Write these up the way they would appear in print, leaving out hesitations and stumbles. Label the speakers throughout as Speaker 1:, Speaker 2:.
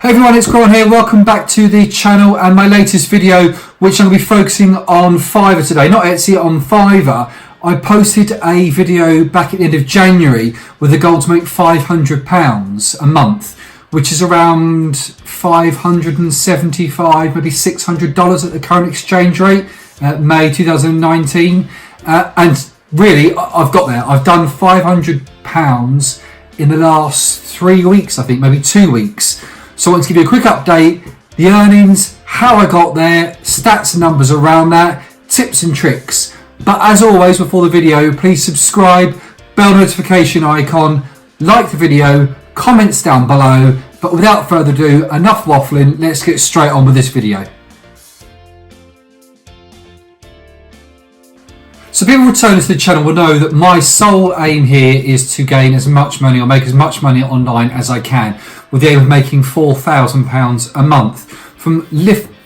Speaker 1: Hey everyone, it's Grant here. Welcome back to the channel and my latest video, which I'm going to be focusing on Fiverr today. Not Etsy, on Fiverr. I posted a video back at the end of January with the goal to make £500 a month, which is around $575, maybe $600 at the current exchange rate, May 2019. And really, I've got there. I've done £500 in the last 3 weeks, I think, maybe 2 weeks. So I want to give you a quick update, the earnings, how I got there, stats and numbers around that, tips and tricks. But as always, before the video, please subscribe, bell notification icon, like the video, comments down below. But without further ado, enough waffling, let's get straight on with this video. So people returning to the channel will know that my sole aim here is to gain as much money or make as much money online as I can, with the aim of making £4,000 a month from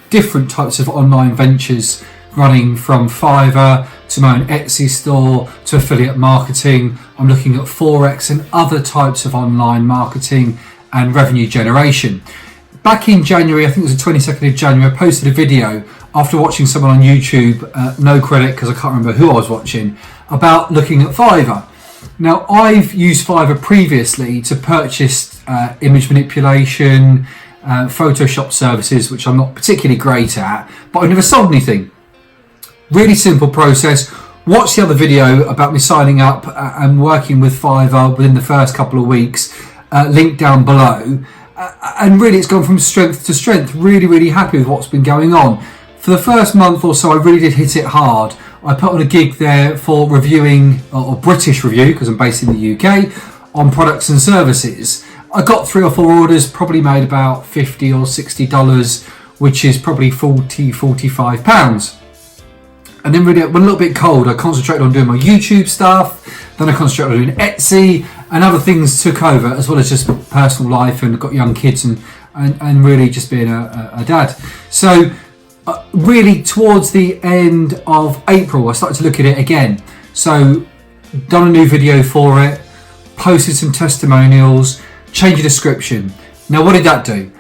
Speaker 1: different types of online ventures, running from Fiverr to my own Etsy store to affiliate marketing. I'm looking at Forex and other types of online marketing and revenue generation. Back in January, I think it was the 22nd of January, I posted a video after watching someone on YouTube, no credit because I can't remember who I was watching, about looking at Fiverr. Now, I've used Fiverr previously to purchase image manipulation, Photoshop services, which I'm not particularly great at, but I've never sold anything. Really simple process. Watch the other video about me signing up and working with Fiverr within the first couple of weeks, link down below. And really, it's gone from strength to strength. Really, really happy with what's been going on. For the first month or so, I really did hit it hard. I put on a gig there for reviewing, or British review, because I'm based in the UK, on products and services. I got 3 or 4 orders, probably made about $50 or $60, which is probably £45. And then really, I went a little bit cold. I concentrated on doing my YouTube stuff, then I concentrated on doing Etsy, and other things took over, as well as just personal life, and got young kids and really just being a dad. So really towards the end of April, I started to look at it again. So done a new video for it, posted some testimonials, changed the description. Now, what did that do?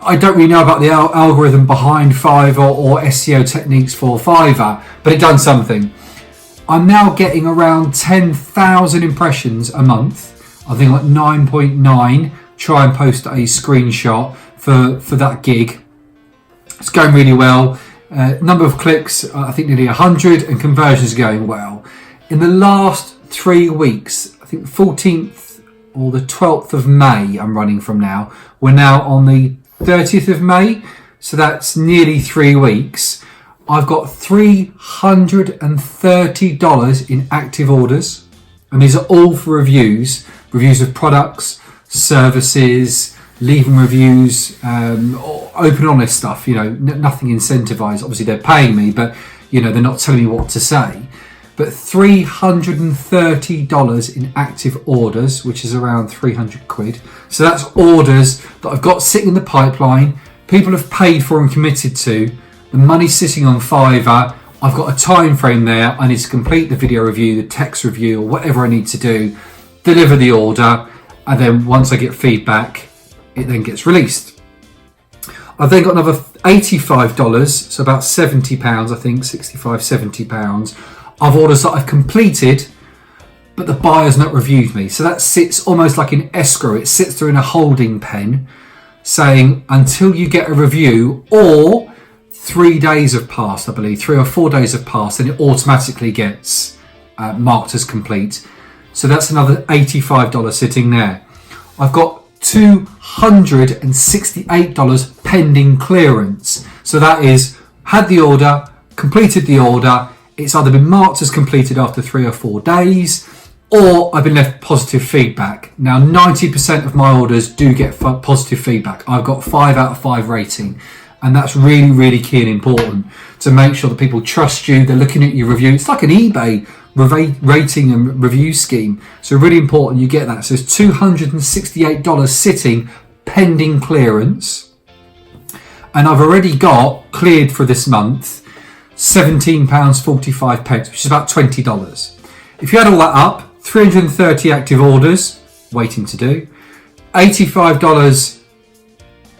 Speaker 1: I don't really know about the algorithm behind Fiverr or SEO techniques for Fiverr, but it done something. I'm now getting around 10,000 impressions a month. I think like 9.9. Try and post a screenshot for that gig. It's going really well. Number of clicks, I think nearly 100, and conversions are going well. In the last 3 weeks, I think the 14th or the 12th of May I'm running from now. We're now on the 30th of May, so that's nearly 3 weeks. I've got $330 in active orders, and these are all for reviews of products, services, leaving reviews, open honest stuff, you know, nothing incentivized. Obviously they're paying me, but you know, they're not telling me what to say. But $330 in active orders, which is around 300 quid. So that's orders that I've got sitting in the pipeline, people have paid for and committed to. The money's sitting on Fiverr. I've got a time frame there. I need to complete the video review, the text review, or whatever I need to do, deliver the order, and then once I get feedback, it then gets released. I've then got another $85, so about £70, I think, £65, £70, of orders that I've completed, but the buyer's not reviewed me. So that sits almost like an escrow. It sits there in a holding pen saying until you get a review, or 3 days have passed, I believe, 3 or 4 days have passed, and it automatically gets marked as complete. So that's another $85 sitting there. I've got $268 pending clearance. So that is, had the order, completed the order, it's either been marked as completed after 3 or 4 days, or I've been left positive feedback. Now, 90% of my orders do get positive feedback. I've got 5 out of 5 rating, and that's really, really key and important to make sure that people trust you. They're looking at your review. It's like an eBay rating and review scheme. So really important you get that. So it's $268 sitting pending clearance. And I've already got cleared for this month £17.45, which is about $20. If you add all that up, 330 active orders waiting to do, $85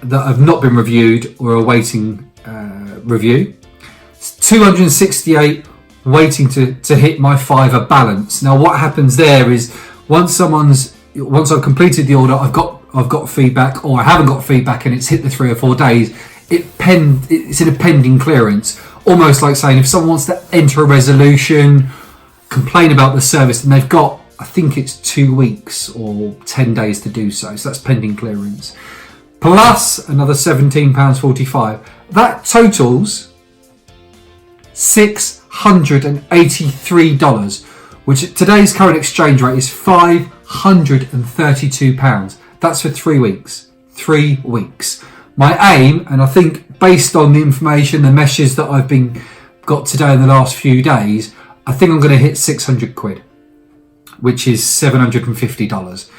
Speaker 1: that have not been reviewed or are awaiting review. 268 waiting to hit my Fiverr balance. Now what happens there is once I've completed the order, I've got feedback, or I haven't got feedback and it's hit the 3 or 4 days, it's in a pending clearance. Almost like saying if someone wants to enter a resolution, complain about the service, then they've got, I think it's 2 weeks or 10 days to do so. So that's pending clearance. Plus another £17.45. That totals $683, which at today's current exchange rate is £532. That's for 3 weeks. 3 weeks. My aim, and I think based on the information, the messages that I've got today in the last few days, I think I'm going to hit 600 quid, which is $750.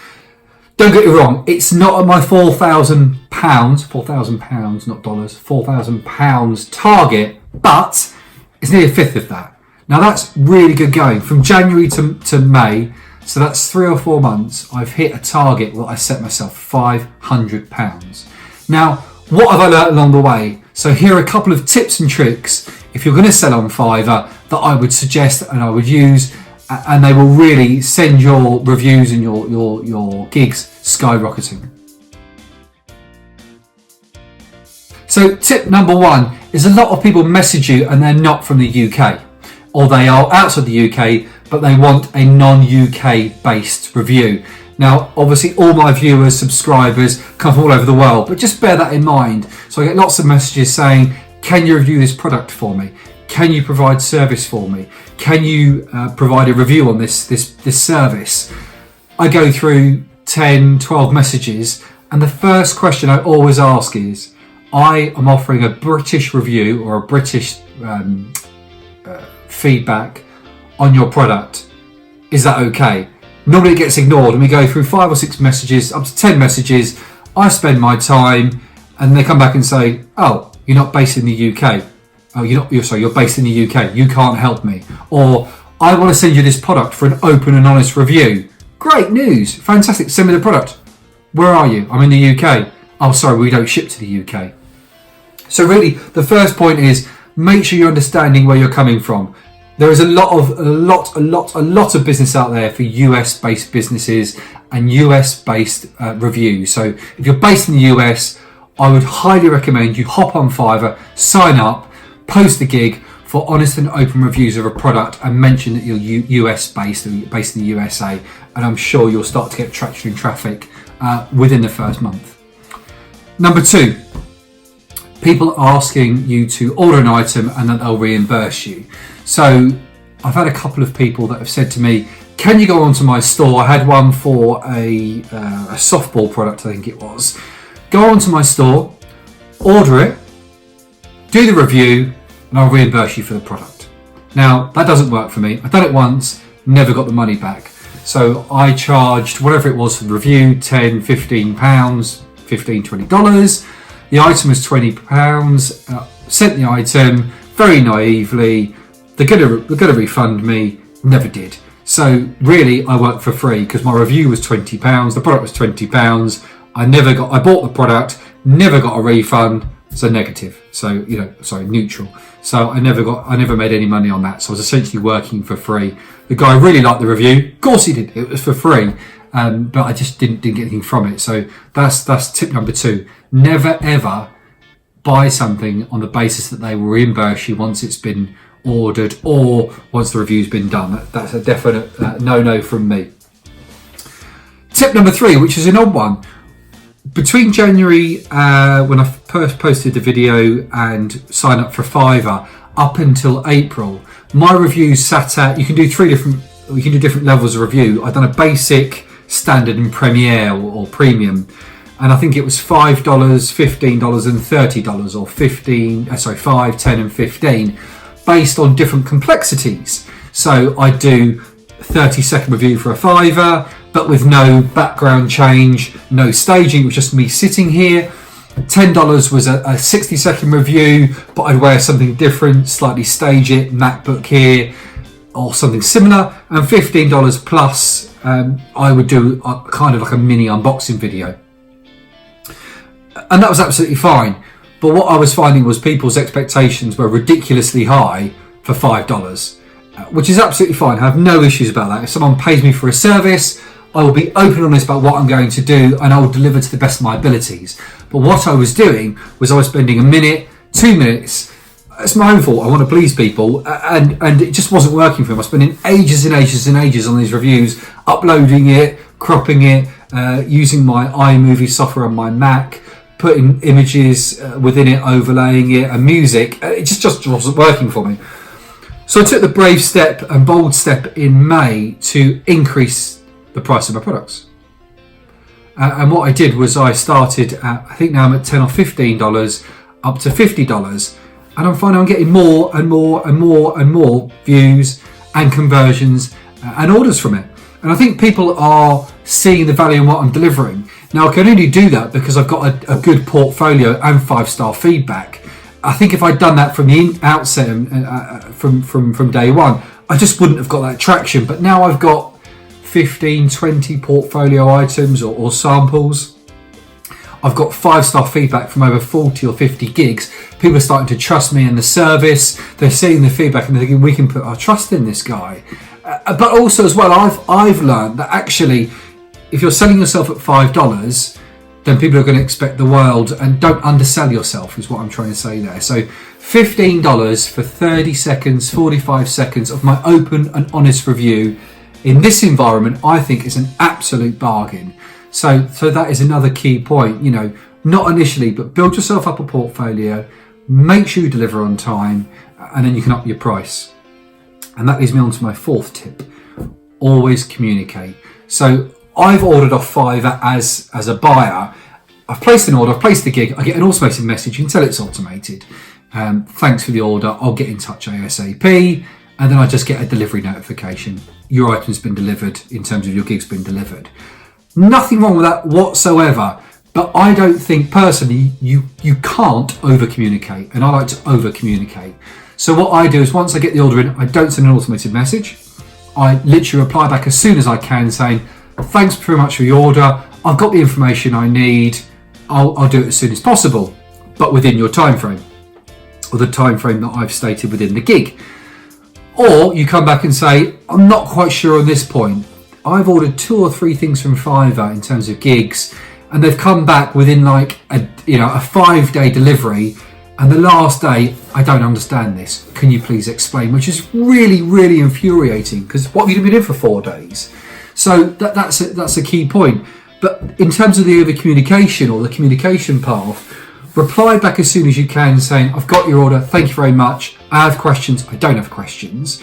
Speaker 1: Don't get me wrong, it's not at my £4,000, not dollars, £4,000 target, but it's nearly a fifth of that. Now that's really good going. From January to May, so that's 3 or 4 months, I've hit a target that I set myself, £500. Now, what have I learned along the way? So here are a couple of tips and tricks if you're going to sell on Fiverr that I would suggest and I would use, and they will really send your reviews and your gigs skyrocketing. So tip number 1 is a lot of people message you and they're not from the UK, or they are outside the UK but they want a non-UK based review. Now obviously all my viewers, subscribers come from all over the world, but just bear that in mind. So I get lots of messages saying, can you review this product for me? Can you provide service for me? Can you provide a review on this service? I go through 10, 12 messages, and the first question I always ask is, I am offering a British review or a British feedback on your product. Is that okay? Normally it gets ignored, and we go through 5 or 6 messages, up to 10 messages. I spend my time, and they come back and say, oh, you're not based in the UK. Oh, you're based in the UK. You can't help me. Or, I want to send you this product for an open and honest review. Great news. Fantastic. Send me the product. Where are you? I'm in the UK. Oh, sorry, we don't ship to the UK. So really, the first point is make sure you're understanding where you're coming from. There is a lot of business out there for US-based businesses and US-based reviews. So if you're based in the US, I would highly recommend you hop on Fiverr, sign up, post a gig for honest and open reviews of a product, and mention that you're US-based or based in the USA, and I'm sure you'll start to get traction and traffic within the first month. Number 2. People asking you to order an item and then they'll reimburse you. So I've had a couple of people that have said to me, can you go onto my store? I had one for a softball product, I think it was. Go onto my store, order it, do the review, and I'll reimburse you for the product. Now, that doesn't work for me. I've done it once, never got the money back. So I charged whatever it was for the review, £10, £15, $15, $20. The item was £20, sent the item very naively. They're gonna refund me, never did. So really I worked for free because my review was £20, the product was £20. I bought the product, never got a refund, so negative. So, neutral. So I never made any money on that. So I was essentially working for free. The guy really liked the review. Of course he did, it was for free. But I just didn't get anything from it. So that's tip number 2. Never ever buy something on the basis that they will reimburse you once it's been ordered or once the review's been done. That's a definite no from me. Tip number 3, which is an odd one. Between January, when I first posted the video and signed up for Fiverr, up until April, my reviews sat at, you can do different levels of review. I've done a basic, standard and premier or premium, and I think it was $5, $15 and $30, or $5, $10 and $15, based on different complexities. So I do 30-second review for a $5, but with no background change, no staging, it was just me sitting here. $10 was a 60-second review, but I'd wear something different, slightly stage it, MacBook here, or something similar. And $15 plus, I would do kind of like a mini unboxing video. And that was absolutely fine. But what I was finding was people's expectations were ridiculously high for $5, which is absolutely fine. I have no issues about that. If someone pays me for a service, I will be open and honest about what I'm going to do, and I will deliver to the best of my abilities. But what I was doing was I was spending a minute, 2 minutes. It's my own fault. I want to please people, and it just wasn't working for them. I was spending ages and ages and ages on these reviews, uploading it, cropping it, using my iMovie software on my Mac, putting images within it, overlaying it, and music. It just wasn't working for me. So I took the brave step and bold step in May to increase the price of my products. And what I did was I started at, I think now I'm at $10 or $15, up to $50. And I'm finding I'm getting more and more and more and more views and conversions and orders from it. And I think people are seeing the value in what I'm delivering. Now, I can only do that because I've got a good portfolio and 5-star feedback. I think if I'd done that from the outset, from day one, I just wouldn't have got that traction. But now I've got 15, 20 portfolio items or samples. I've got 5-star feedback from over 40 or 50 gigs. People are starting to trust me and the service. They're seeing the feedback and they're thinking, we can put our trust in this guy. But also as well, I've learned that actually, if you're selling yourself at $5, then people are going to expect the world, and don't undersell yourself is what I'm trying to say there. So $15 for 30 seconds, 45 seconds of my open and honest review in this environment, I think is an absolute bargain. So that is another key point, not initially, but build yourself up a portfolio, make sure you deliver on time, and then you can up your price. And that leads me on to my fourth tip. Always communicate. So I've ordered off Fiverr as a buyer. I've placed an order, I've placed the gig, I get an automated message, you can tell it's automated. Thanks for the order, I'll get in touch ASAP. And then I just get a delivery notification. Your item's been delivered in terms of your gig's been delivered. Nothing wrong with that whatsoever, but I don't think personally you can't over communicate, and I like to over communicate. So what I do is once I get the order in, I don't send an automated message. I literally reply back as soon as I can saying, thanks very much for your order, I've got the information I need, I'll do it as soon as possible, but within your time frame, or the time frame that I've stated within the gig. Or you come back and say, I'm not quite sure on this point. I've ordered 2 or 3 things from Fiverr in terms of gigs, and they've come back within like a 5-day delivery, and the last day, I don't understand this. Can you please explain? Which is really, really infuriating, because what have you been in for 4 days? So that's a key point. But in terms of the over communication or the communication path, reply back as soon as you can saying, I've got your order, thank you very much. I have questions, I don't have questions.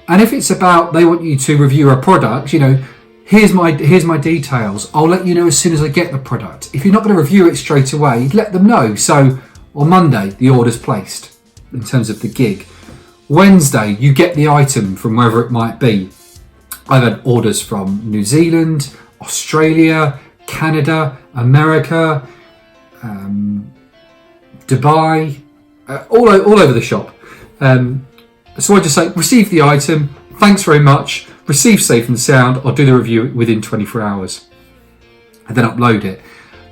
Speaker 1: And if it's about they want you to review a product, here's my details. I'll let you know as soon as I get the product. If you're not going to review it straight away, let them know. So on Monday, the order's placed in terms of the gig. Wednesday, you get the item from wherever it might be. I've had orders from New Zealand, Australia, Canada, America, Dubai, all over the shop. So I just say, receive the item, thanks very much, receive safe and sound, I'll do the review within 24 hours. And then upload it.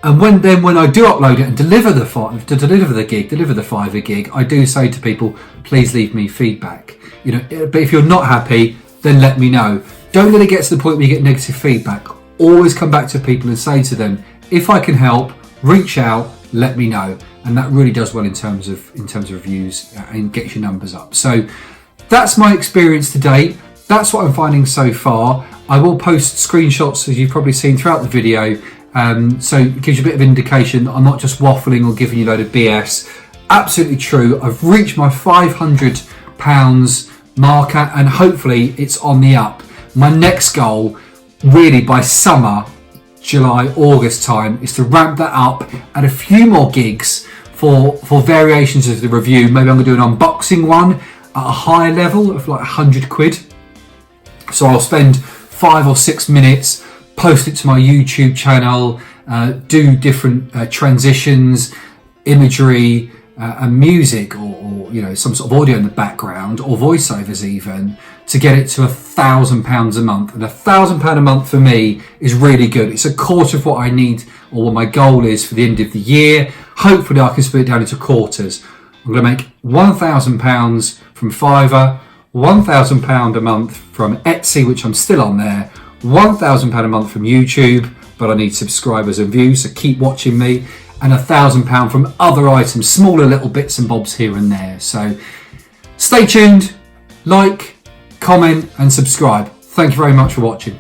Speaker 1: And when I do upload it and deliver the Fiverr gig, I do say to people, please leave me feedback. But if you're not happy, then let me know. Don't let it get to the point where you get negative feedback. Always come back to people and say to them, if I can help, reach out, let me know. And that really does well in terms of reviews and gets your numbers up. So that's my experience to date. That's what I'm finding so far. I will post screenshots, as you've probably seen throughout the video. So it gives you a bit of indication that I'm not just waffling or giving you a load of BS. Absolutely true. I've reached my £500 marker, and hopefully it's on the up. My next goal, really by summer, July, August time, is to ramp that up, add a few more gigs for variations of the review. Maybe I'm going to do an unboxing one at a higher level of like £100. So I'll spend 5 or 6 minutes, post it to my YouTube channel, do different transitions, imagery, and music or you know, some sort of audio in the background or voiceovers even, to get it to £1,000 a month. And £1,000 a month for me is really good. It's a quarter of what I need, or what my goal is for the end of the year. Hopefully I can split it down into quarters. I'm going to make £1,000 from Fiverr, £1,000 a month from Etsy, which I'm still on there, £1,000 a month from YouTube, but I need subscribers and views, so keep watching me, and £1,000 from other items, smaller little bits and bobs here and there. So stay tuned, like, comment and subscribe. Thank you very much for watching.